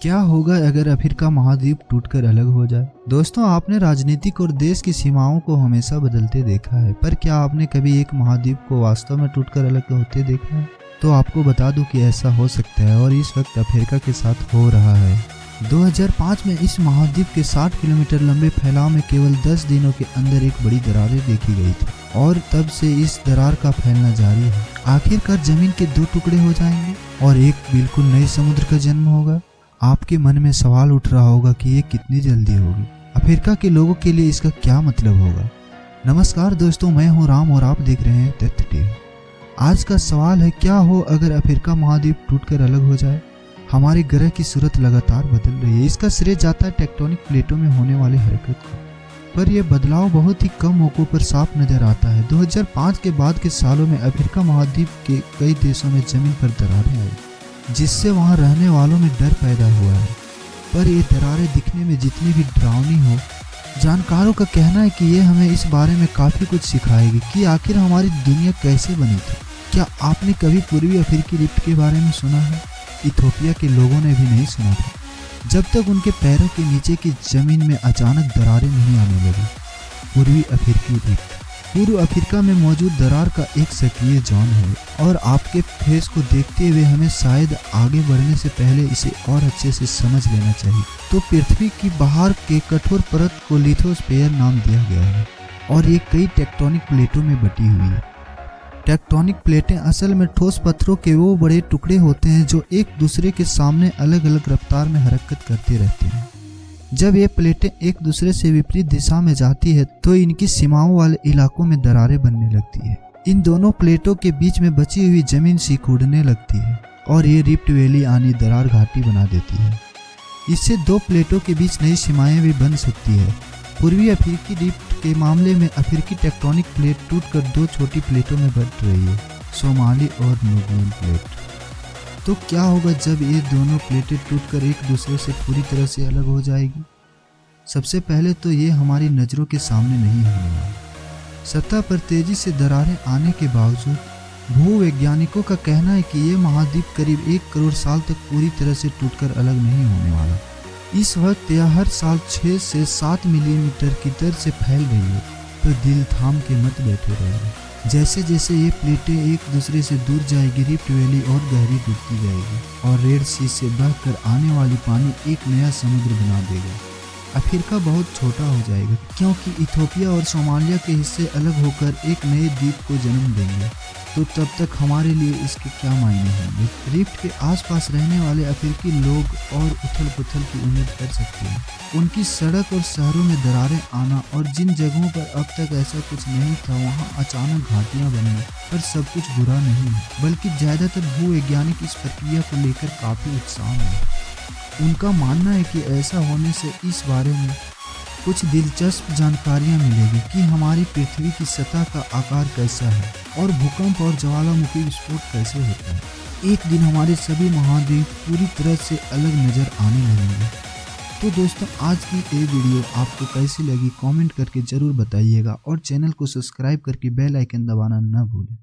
क्या होगा अगर अफ्रीका महाद्वीप टूटकर अलग हो जाए। दोस्तों, आपने राजनीतिक और देश की सीमाओं को हमेशा बदलते देखा है, पर क्या आपने कभी एक महाद्वीप को वास्तव में टूटकर अलग होते देखा है? तो आपको बता दूं कि ऐसा हो सकता है और इस वक्त अफ्रीका के साथ हो रहा है। 2005 में इस महाद्वीप के 60 किलोमीटर लंबे फैलाव में केवल 10 दिनों के अंदर एक बड़ी दरार देखी गई थी और तब से इस दरार का फैलना जारी है। आखिरकार जमीन के दो टुकड़े हो जाएंगे और एक बिल्कुल नए समुद्र का जन्म होगा। आपके मन में सवाल उठ रहा होगा कि ये कितनी जल्दी होगी, अफ्रीका के लोगों के लिए इसका क्या मतलब होगा। नमस्कार दोस्तों, मैं हूं राम और आप देख रहे हैं तथ्य टीवी। आज का सवाल है, क्या हो अगर अफ्रीका महाद्वीप टूटकर अलग हो जाए। हमारे ग्रह की सूरत लगातार बदल रही है। इसका श्रेय जाता है टेक्टोनिक प्लेटों में होने वाली हरकत को, पर यह बदलाव बहुत ही कम मौकों पर साफ नजर आता है। 2005 के बाद के सालों में अफ्रीका महाद्वीप के कई देशों में जमीन पर दरारें आई, जिससे वहां रहने वालों में डर पैदा हुआ है। पर ये दरारें दिखने में जितनी भी डरावनी हो, जानकारों का कहना है कि ये हमें इस बारे में काफ़ी कुछ सिखाएगी कि आखिर हमारी दुनिया कैसे बनी थी। क्या आपने कभी पूर्वी अफ्रीकी रिफ्ट के बारे में सुना है? इथोपिया के लोगों ने भी नहीं सुना था, जब तक उनके पैरों के नीचे की जमीन में अचानक दरारें नहीं आने लगी। पूर्वी अफ्रीकी रिफ्ट पूर्व अफ्रीका में मौजूद दरार का एक सक्रिय जोन है और आपके फेस को देखते हुए हमें शायद आगे बढ़ने से पहले इसे और अच्छे से समझ लेना चाहिए। तो पृथ्वी की बाहर के कठोर परत को लिथोस्फीयर नाम दिया गया है और ये कई टेक्टोनिक प्लेटों में बटी हुई है। टेक्टोनिक प्लेटें असल में ठोस पत्थरों के वो बड़े टुकड़े होते हैं जो एक दूसरे के सामने अलग अलग रफ्तार में हरकत करते रहते हैं। जब ये प्लेटें एक दूसरे से विपरीत दिशा में जाती है तो इनकी सीमाओं वाले इलाकों में दरारें बनने लगती है। इन दोनों प्लेटों के बीच में बची हुई जमीन सिकुड़ने लगती है और ये रिफ्ट वैली यानी दरार घाटी बना देती है। इससे दो प्लेटों के बीच नई सीमाएं भी बन सकती है। पूर्वी अफ्रीकी रिफ्ट के मामले में अफ्रीकी टेक्टोनिक प्लेट टूटकर दो छोटी प्लेटों में बट रही है, सोमाली और नुगून प्लेट। तो क्या होगा जब ये दोनों प्लेटें टूटकर एक दूसरे से पूरी तरह से अलग हो जाएगी? सबसे पहले तो ये हमारी नज़रों के सामने नहीं होने वाला। सतह पर तेजी से दरारें आने के बावजूद भूवैज्ञानिकों का कहना है कि ये महाद्वीप करीब 1 करोड़ साल तक पूरी तरह से टूटकर अलग नहीं होने वाला। इस वक्त यह हर साल 6 से 7 मिलीमीटर की दर से फैल रही है। तो दिल थाम के मत बैठे रहिए। जैसे जैसे ये प्लेटें एक दूसरे से दूर जाएगी, रिफ्ट वैली और गहरी डूबती जाएगी और रेड सी से बहकर आने वाली पानी एक नया समुद्र बना देगा। अफ्रीका बहुत छोटा हो जाएगा क्योंकि इथोपिया और सोमालिया के हिस्से अलग होकर एक नए द्वीप को जन्म देंगे। तो तब तक हमारे लिए इसके क्या मायने होंगे? रिफ्ट के आसपास रहने वाले अफ्रीकी लोग और उथल पुथल की उम्मीद कर सकते हैं। उनकी सड़क और शहरों में दरारें आना और जिन जगहों पर अब तक ऐसा कुछ नहीं था वहां अचानक घाटियां बनना, पर सब कुछ बुरा नहीं है, बल्कि ज़्यादातर भूवैज्ञानिक इस प्रक्रिया को लेकर काफ़ी उत्साह है। उनका मानना है कि ऐसा होने से इस बारे में कुछ दिलचस्प जानकारियां मिलेगी कि हमारी पृथ्वी की सतह का आकार कैसा है और भूकंप और ज्वालामुखी विस्फोट कैसे होता है। एक दिन हमारे सभी महाद्वीप पूरी तरह से अलग नज़र आने लगेंगे। तो दोस्तों, आज की ये वीडियो आपको कैसी लगी कमेंट करके ज़रूर बताइएगा और चैनल को सब्सक्राइब करके बेल आइकन दबाना न भूलें।